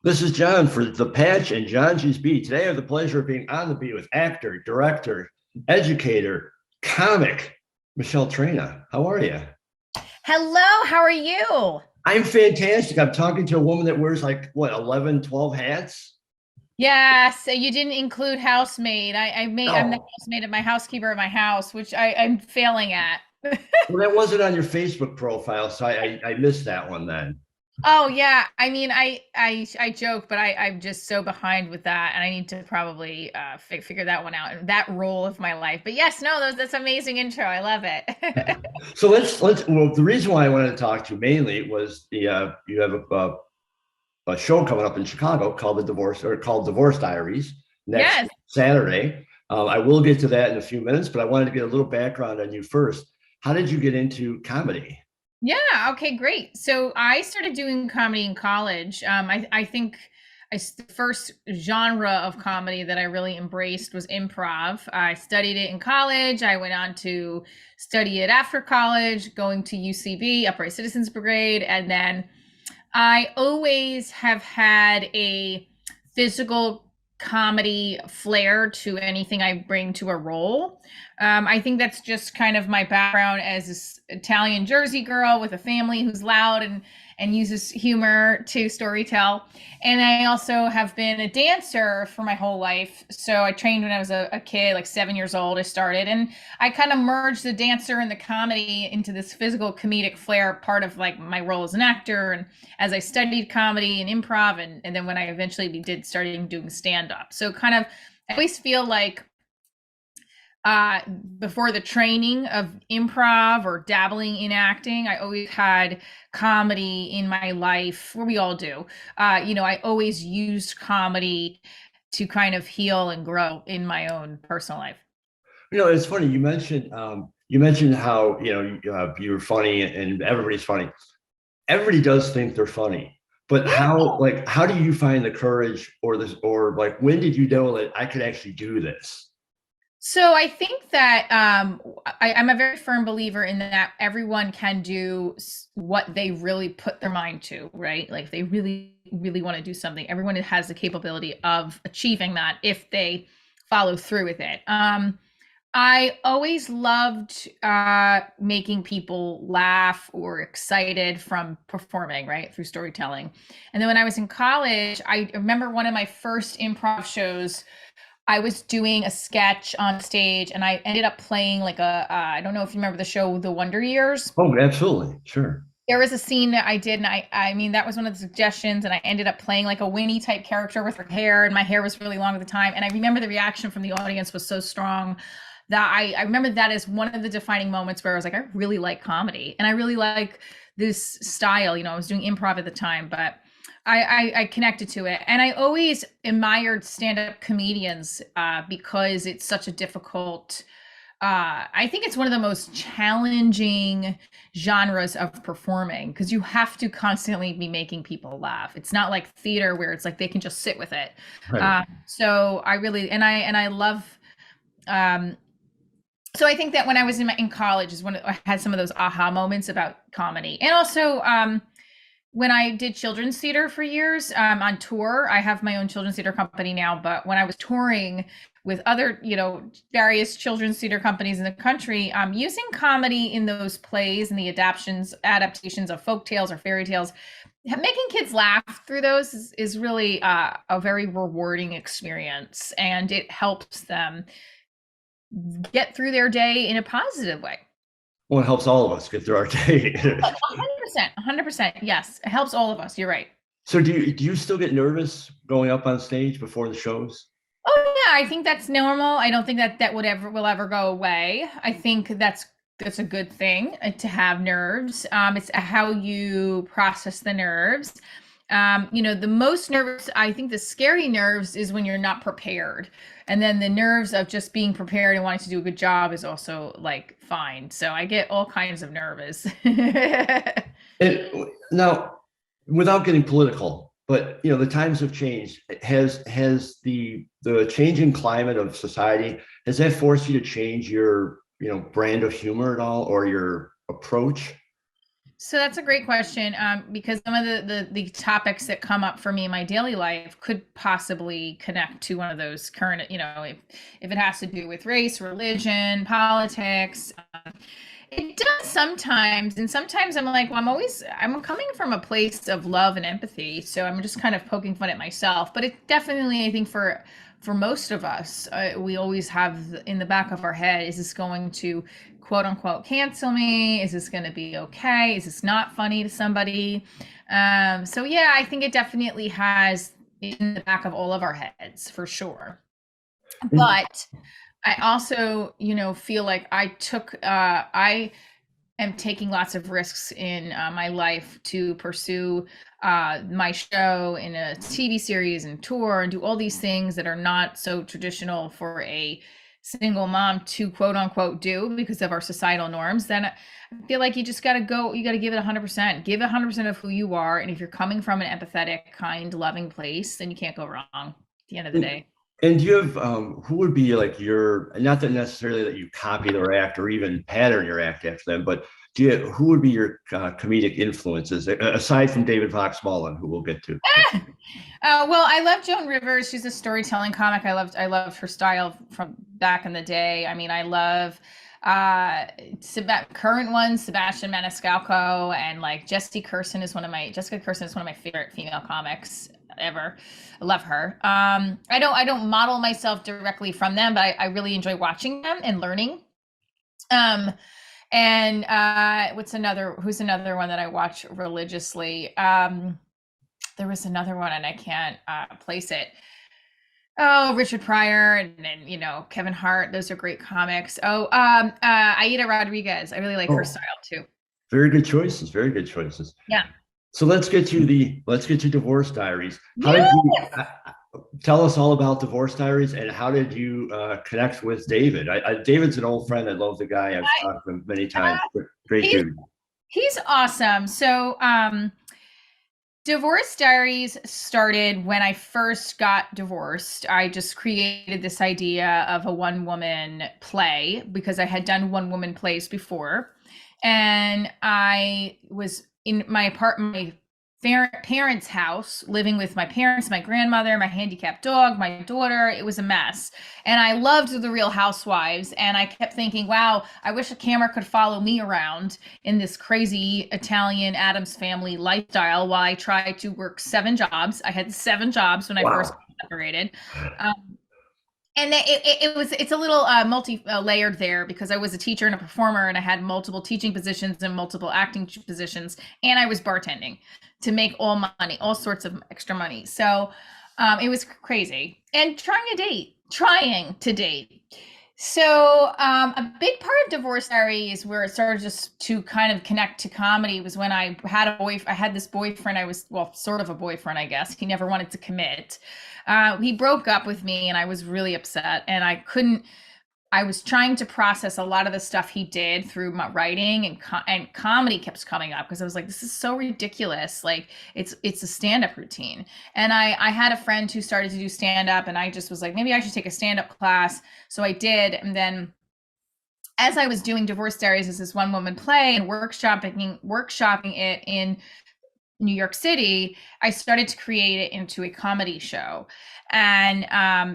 This is John for The Patch and Johngy's Beat. Today I have the pleasure of being on the beat with actor, director, educator, comic, Michele Traina. How are you? Hello, how are you? I'm fantastic. I'm talking to a woman that wears like, what, 11, 12 hats? Yes, you didn't include housemaid. I'm the No. housemaid of my housekeeper at my house, which I'm failing at. Well, that wasn't on your Facebook profile, so I missed that one then. Oh yeah, I mean I joke, but I'm just so behind with that, and I need to probably figure that one out and that role of my life. But yes, no, that's amazing intro. I love it. So well, the reason why I wanted to talk to you mainly was you have a show coming up in Chicago called Divorce Diaries next Yes. Saturday. I will get to that in a few minutes, but I wanted to get a little background on you first. How did you get into comedy? Yeah, okay, great. So I started doing comedy in college. I think the first genre of comedy that I really embraced was improv. I studied it in college. I went on to study it after college, going to UCB, Upright Citizens Brigade, and then I always have had a physical comedy flair to anything I bring to a role. I think that's just kind of my background as this Italian Jersey girl with a family who's loud and uses humor to storytell. And I also have been a dancer for my whole life. So I trained when I was a kid, like 7 years old. I started, and I kind of merged the dancer and the comedy into this physical comedic flair, part of like my role as an actor. And as I studied comedy and improv, and then when I eventually did starting doing stand up. So kind of, I always feel like before the training of improv or dabbling in acting, I always had comedy in my life, where we all do. I always used comedy to kind of heal and grow in my own personal life. It's funny. You mentioned how you're funny and everybody's funny. Everybody does think they're funny, but how do you find the courage or this or like when did you know that I could actually do this? So I think that I'm a very firm believer in that everyone can do what they really put their mind to, right? Like if they really, really want to do something, everyone has the capability of achieving that if they follow through with it. I always loved making people laugh or excited from performing, right, through storytelling. And then when I was in college, I remember one of my first improv shows. I was doing a sketch on stage, and I ended up playing like I don't know if you remember the show The Wonder Years. Oh, absolutely, sure. There was a scene that I did, and I mean, that was one of the suggestions, and I ended up playing like a Winnie type character with her hair, and my hair was really long at the time. And I remember the reaction from the audience was so strong that I remember that as one of the defining moments where I was like, I really like comedy, and I really like this style. I was doing improv at the time, but I connected to it, and I always admired stand-up comedians because it's such a difficult. I think it's one of the most challenging genres of performing because you have to constantly be making people laugh. It's not like theater where it's like they can just sit with it. Right. So I really and I love. Um, so I think that when I was in college is when I had some of those aha moments about comedy, and also when I did children's theater for years on tour. I have my own children's theater company now, but when I was touring with other, various children's theater companies in the country, using comedy in those plays and the adaptations of folk tales or fairy tales, making kids laugh through those is really a very rewarding experience, and it helps them get through their day in a positive way. Well, it helps all of us get through our day. 100%, 100%. Yes, it helps all of us. You're right. So do you still get nervous going up on stage before the shows? Oh yeah, I think that's normal. I don't think that will ever go away. I think that's a good thing to have nerves. It's how you process the nerves. The most nervous, I think the scary nerves is when you're not prepared. And then the nerves of just being prepared and wanting to do a good job is also like fine. So I get all kinds of nervous. Now, without getting political, but the times have changed. Has the changing climate of society, has that forced you to change your brand of humor at all or your approach? So that's a great question, because some of the topics that come up for me in my daily life could possibly connect to one of those current, if it has to do with race, religion, politics. It does sometimes, and sometimes I'm like, well, I'm coming from a place of love and empathy, so I'm just kind of poking fun at myself. But it definitely, I think for most of us, we always have in the back of our head, is this going to quote unquote cancel me? Is this going to be okay? Is this not funny to somebody? So yeah, I think it definitely has in the back of all of our heads for sure. And, But I also, feel like I am taking lots of risks in my life to pursue my show in a TV series and tour and do all these things that are not so traditional for a single mom to quote unquote do because of our societal norms. Then I feel like you just got to go, you got to give it 100%, give 100% of who you are. And if you're coming from an empathetic, kind, loving place, then you can't go wrong at the end of the and, day. and do you have who would be like your, not that necessarily that you copy their act or even pattern your act after them, but who would be your comedic influences aside from David Fox Mullen, who we'll get to? Well, I love Joan Rivers. She's a storytelling comic. I loved her style from back in the day. I mean, I love current ones, Sebastian Maniscalco, and like Jessica Kirson is one of my favorite female comics ever. I love her. I don't model myself directly from them, but I really enjoy watching them and learning. Um, and who's another one that I watch religiously? There was another one and I can't place it. Oh, Richard Pryor and Kevin Hart. Those are great comics. Oh, Aida Rodriguez. I really like her Oh, style too. very good choices. Very good choices. Yeah. So let's get to Divorce Diaries. How did you Yes. tell us all about Divorce Diaries and how did you connect with David? David's an old friend. I love the guy. I've talked to him many times. Great He's dude. he's awesome. So, Divorce Diaries started when I first got divorced. I just created this idea of a one woman play because I had done one woman plays before. And I was in my apartment, my parents' house, living with my parents, my grandmother, my handicapped dog, my daughter. It was a mess. And I loved The Real Housewives. And I kept thinking, wow, I wish a camera could follow me around in this crazy Italian Addams family lifestyle while I tried to work 7 jobs. I had 7 jobs when I first Wow. got separated. Um, and it's a little multi layered there because I was a teacher and a performer and I had multiple teaching positions and multiple acting positions and I was bartending to make all sorts of extra money. So it was crazy and trying to date. So a big part of Divorce Diaries where it started just to kind of connect to comedy was when I had this boyfriend. I was, well, sort of a boyfriend, I guess. He never wanted to commit. He broke up with me and I was really upset and I was trying to process a lot of the stuff he did through my writing and comedy kept coming up because I was like, this is so ridiculous. Like it's a stand-up routine. And I had a friend who started to do stand-up and I just was like, maybe I should take a stand-up class. So I did. And then as I was doing Divorce Diaries as this one woman play and workshopping it in New York City, I started to create it into a comedy show. And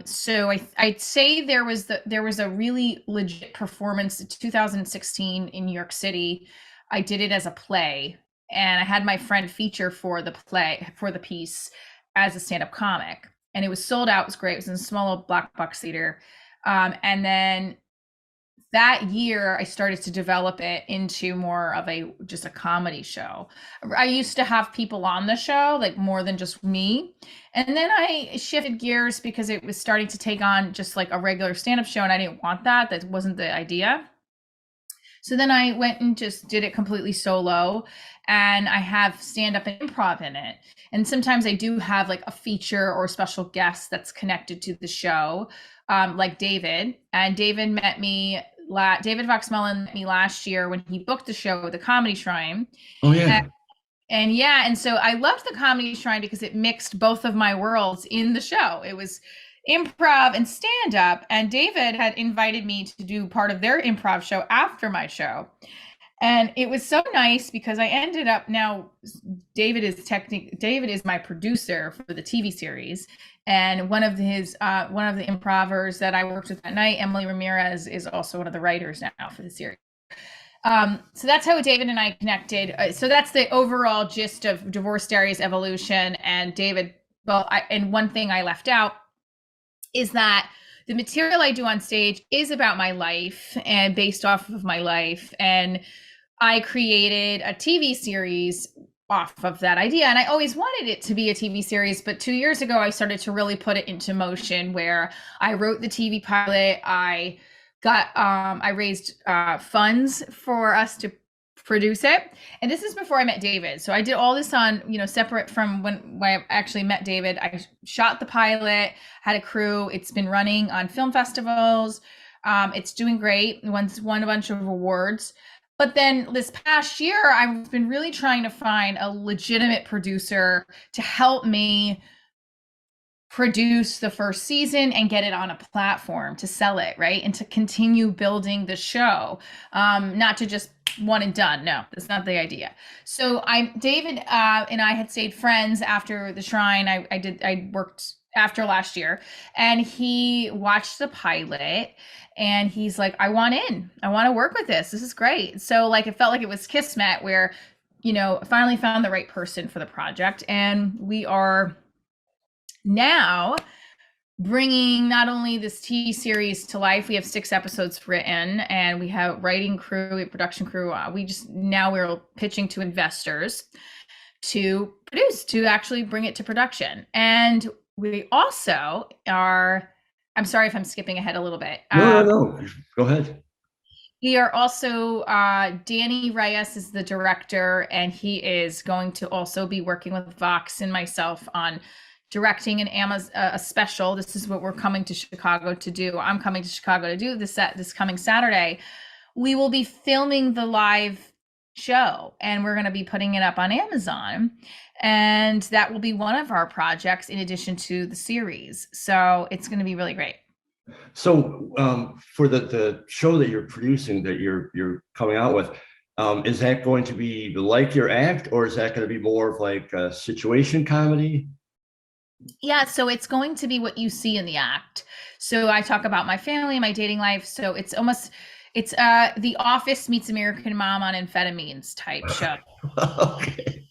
so I'd say there was a really legit performance in 2016 in New York City. I did it as a play, and I had my friend feature for the piece as a stand-up comic, and it was sold out. It was great. It was in a small little black box theater, and then that year I started to develop it into more of just a comedy show. I used to have people on the show, like more than just me. And then I shifted gears because it was starting to take on just like a regular stand-up show and I didn't want that. That wasn't the idea. So then I went and just did it completely solo and I have stand up and improv in it. And sometimes I do have like a feature or a special guest that's connected to the show, like David. And David Fox Mullen met me last year when he booked the show, The Comedy Shrine. Oh And, yeah. and yeah, and so I loved The Comedy Shrine because it mixed both of my worlds in the show. It was improv and stand up. And David had invited me to do part of their improv show after my show. And it was so nice because I ended up now David is my producer for the TV series, and one of the improvers that I worked with that night, Emily Ramirez, is also one of the writers now for the series. So that's how David and I connected. So that's the overall gist of Divorce Diaries evolution. And David, and one thing I left out is that the material I do on stage is about my life and based off of my life. And I created a TV series off of that idea. And I always wanted it to be a TV series. But 2 years ago, I started to really put it into motion where I wrote the TV pilot. I raised funds for us to produce it. And this is before I met David. So I did all this on, separate from when I actually met David. I shot the pilot, had a crew. It's been running on film festivals. It's doing great. Won a bunch of awards. But then this past year, I've been really trying to find a legitimate producer to help me produce the first season and get it on a platform to sell it, right? And to continue building the show, not to just one and done. No, that's not the idea. So David and I had stayed friends after the Shrine. I worked after last year, and he watched the pilot and he's like, I want to work with this. This is great. So like, it felt like it was Kismet where, I finally found the right person for the project. And we are now bringing not only this TV series to life, we have 6 episodes written, and we have writing crew, we have production crew. We're pitching to investors to produce, to actually bring it to production. And we also are, I'm sorry if I'm skipping ahead a little bit. No. Go ahead. We are also, Danny Reyes is the director, and he is going to also be working with Vox and myself on directing an Amazon a special. This is what we're coming to Chicago to do. I'm coming to Chicago to do this coming Saturday. We will be filming the live show, and we're going to be putting it up on Amazon, and that will be one of our projects in addition to the series. So it's going to be really great. So for the show that you're producing, that you're coming out with, is that going to be like your act, or is that going to be more of like a situation comedy? Yeah, so it's going to be what you see in the act. So I talk about my family, my dating life. So it's The Office meets American Mom on amphetamines type show. Okay.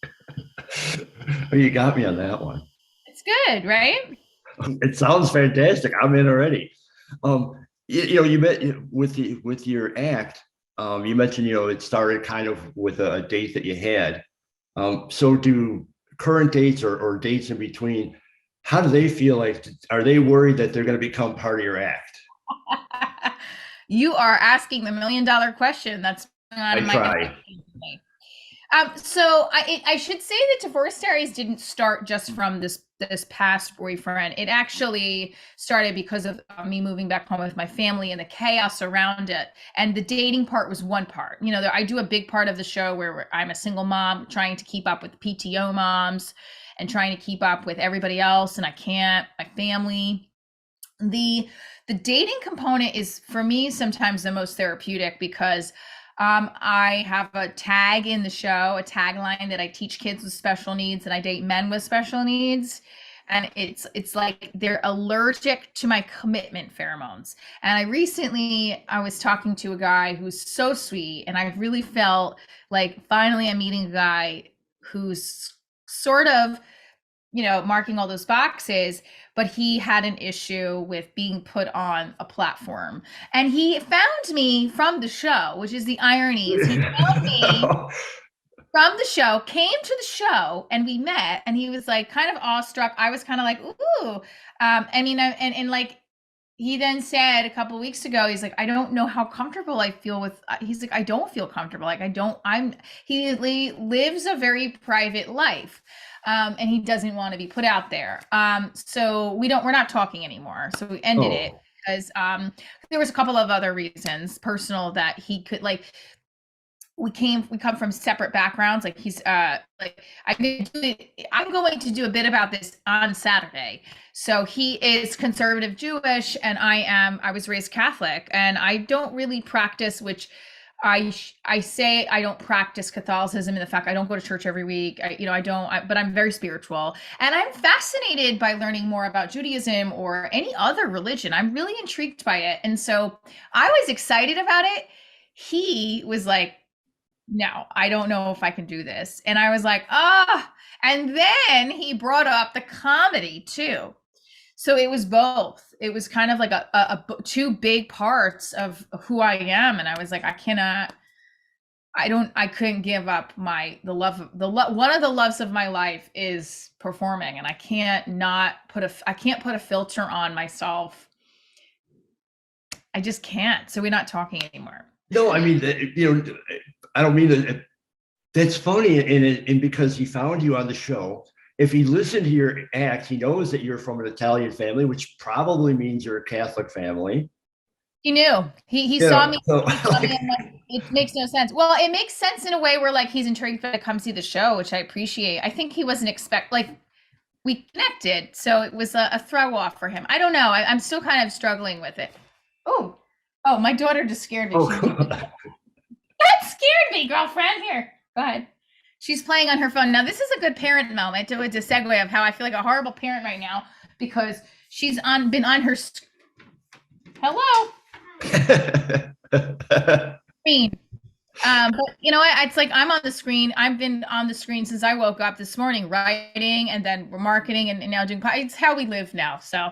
You got me on that one. It's good, right? It sounds fantastic. I'm in already. You met with your act. You mentioned, it started kind of with a date that you had. So do current dates or dates in between, how do they feel like? Are they worried that they're going to become part of your act? You are asking the $1 million question. That's going on I in my try. So I should say that Divorce Diaries didn't start just from this past boyfriend. It actually started because of me moving back home with my family and the chaos around it. And the dating part was one part. I do a big part of the show where I'm a single mom trying to keep up with PTO moms and trying to keep up with everybody else, and I can't. My family. The dating component is for me sometimes the most therapeutic because I have a tag in the show, a tagline that I teach kids with special needs and I date men with special needs. And it's like they're allergic to my commitment pheromones. And I was talking to a guy who's so sweet, and I really felt like finally I'm meeting a guy who's sort of, marking all those boxes, but he had an issue with being put on a platform. And he found me from the show, which is the irony. Is he found me from the show, came to the show, and we met, and he was like kind of awestruck. I was kind of like, ooh. And like, he then said a couple of weeks ago, he's like, I don't know how comfortable I feel with, he's like, I don't feel comfortable. Like, he lives a very private life. And he doesn't want to be put out there. So we're not talking anymore. So we ended it because there was a couple of other reasons, personal, that he could we come from separate backgrounds. Like he's I'm going to do a bit about this on Saturday. So he is conservative Jewish, and I was raised Catholic, and I don't really practice, which I say I don't practice Catholicism in the fact I don't go to church every week. I don't, but I'm very spiritual, and I'm fascinated by learning more about Judaism or any other religion. I'm really intrigued by it, and so I was excited about it. He was like, "No, I don't know if I can do this," and I was like, "Ah." And then he brought up the comedy too. So it was both. It was kind of like two big parts of who I am, and I was like, I cannot. I couldn't give up one of the loves of my life is performing, and I can't put a filter on myself. I just can't. So we're not talking anymore. No, I mean, I don't mean that. That's funny, and because he found you on the show. If he listened to your act, he knows that you're from an Italian family, which probably means you're a Catholic family. He knew. He You saw know, me. so He saw me. like, I'm like, it makes no sense. Well, it makes sense in a way where like he's intrigued to come see the show, which I appreciate. I think he wasn't expect like we connected, so it was a throw off for him. I don't know. I'm still kind of struggling with it. Oh, oh, my daughter just scared me. oh, That scared me, girlfriend. Here, go ahead. She's playing on her phone. Now, this is a good parent moment. It's a segue of how I feel like a horrible parent right now because she's been on her hello screen. But you know what? It's like I'm on the screen. I've been on the screen since I woke up this morning, writing and then marketing and now doing. It's how we live now. So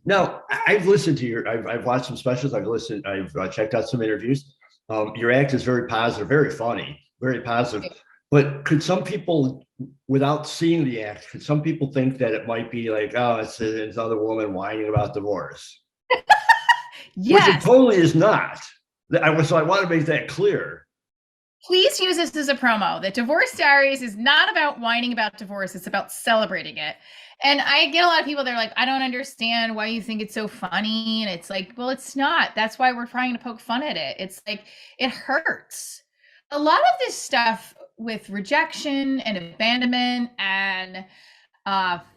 no, I've listened to I've watched some specials. I've checked out some interviews. Your act is very positive, very funny, very positive. But could some people, without seeing the act, could some people think that it might be like, oh, it's another woman whining about divorce, which it yes, totally is not. So I want to make that clear. please use this as a promo. The Divorce Diaries is not about whining about divorce. It's about celebrating it. And I get a lot of people that are like, I don't understand why you think it's so funny. And it's like, well, it's not. That's why we're trying to poke fun at it. It's like, it hurts. A lot of this stuff with rejection and abandonment and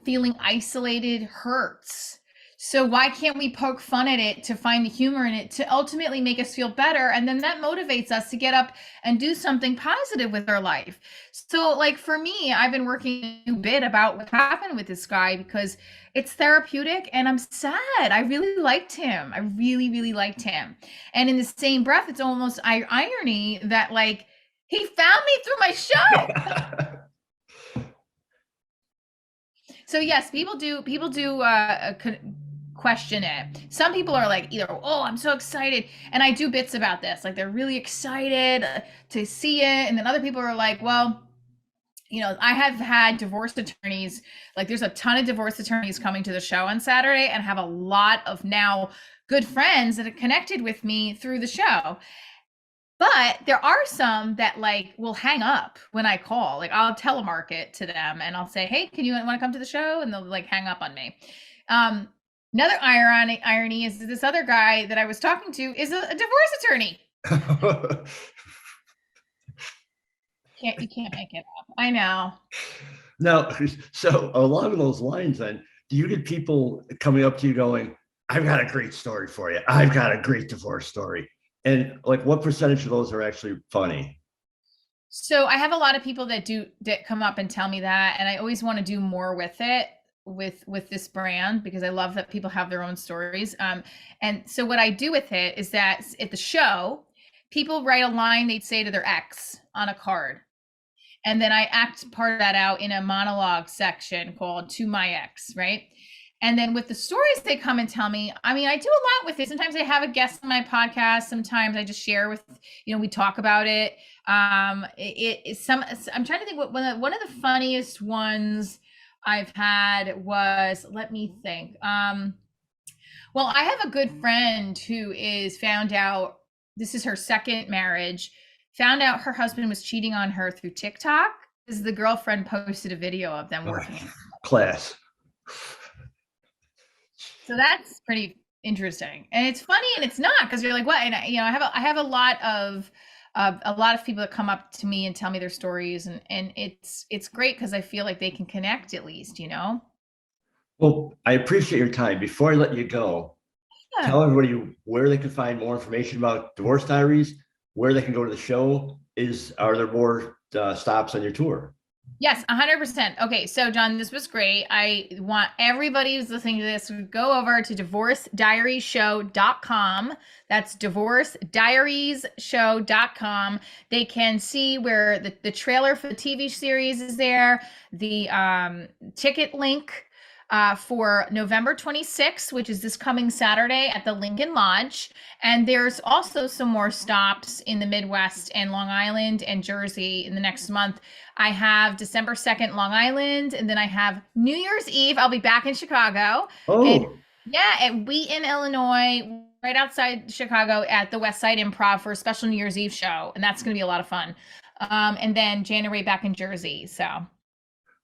feeling isolated hurts. So why can't we poke fun at it to find the humor in it to ultimately make us feel better? And then that motivates us to get up and do something positive with our life. So like for me, I've been working a bit about what happened with this guy because it's therapeutic and I'm sad. I really liked him. I really, really liked him. And in the same breath, it's almost irony that like he found me through my show. So yes, people do question it. Some people are like either, oh, I'm so excited, and I do bits about this, like they're really excited to see it, and then other people are like, well, I have had divorce attorneys, like there's a ton of divorce attorneys coming to the show on Saturday, and have a lot of now good friends that have connected with me through the show. But there are some that like will hang up when I call. Like I'll telemarket to them and I'll say, "Hey, can you want to come to the show?" And they'll like hang up on me. Another irony is this other guy that I was talking to is a divorce attorney. You can't make it up. I know. Now, so along those lines, then, do you get people coming up to you going, "I've got a great story for you. I've got a great divorce story." And like, what percentage of those are actually funny? So I have a lot of people that come up and tell me that, and I always want to do more with it with this brand because I love that people have their own stories. And so what I do with it is that at the show, people write a line they'd say to their ex on a card. And then I act part of that out in a monologue section called To My Ex, right? And then with the stories they come and tell me, I mean, I do a lot with it. Sometimes I have a guest on my podcast. Sometimes I just share with, we talk about it. I'm trying to think what one of the funniest ones I've had was, let me think. Well, I have a good friend who is found out, this is her second marriage, found out her husband was cheating on her through TikTok because the girlfriend posted a video of them working. Class. So that's pretty interesting, and it's funny, and it's not because you're like, what? And I have a lot of people that come up to me and tell me their stories, and it's great because I feel like they can connect at least. Well, I appreciate your time. Before I let you go, Yeah. tell everybody where they can find more information about Divorce Diaries where they can go to the show? Are there more stops on your tour? Yes, 100%. Okay, so John, this was great. I want everybody who's listening to this to go over to divorcediariesshow.com. That's divorcediariesshow.com. They can see where the trailer for the TV series is there, the ticket link for November 26th, which is this coming Saturday at the Lincoln Lodge. And there's also some more stops in the Midwest and Long Island and Jersey in the next month. I have December 2nd, Long Island, and then I have New Year's Eve. I'll be back in Chicago. And Oh, yeah, at Wheaton, Illinois, right outside Chicago at the West Side Improv for a special New Year's Eve show. And that's going to be a lot of fun. And then January back in Jersey. So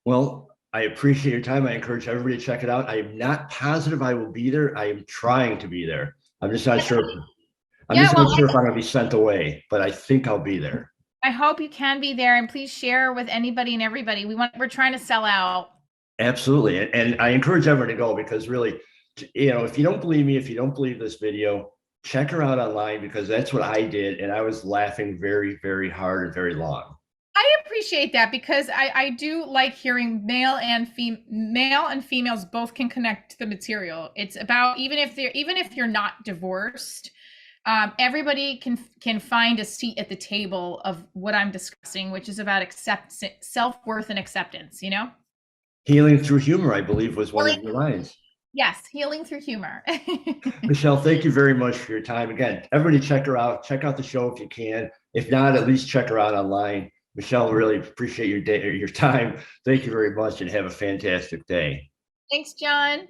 well, I appreciate your time. I encourage everybody to check it out. I am not positive I will be there. I am trying to be there. I'm just not sure. I'm yeah, just well, not sure if I'm going to be sent away, but I think I'll be there. I hope you can be there and please share with anybody and everybody. We're trying to sell out. Absolutely. And I encourage everyone to go because really, if you don't believe me, if you don't believe this video, check her out online because that's what I did. And I was laughing very, very hard and very long. I appreciate that because I do like hearing male and females both can connect to the material. It's about even if you're not divorced, everybody can find a seat at the table of what I'm discussing, which is about self-worth and acceptance, you know? Healing through humor, I believe, was one of your lines. Yes, healing through humor. Michele, thank you very much for your time. Again, everybody check her out. Check out the show if you can. If not, at least check her out online. Michele, really appreciate your day or your time. Thank you very much and have a fantastic day. Thanks, John.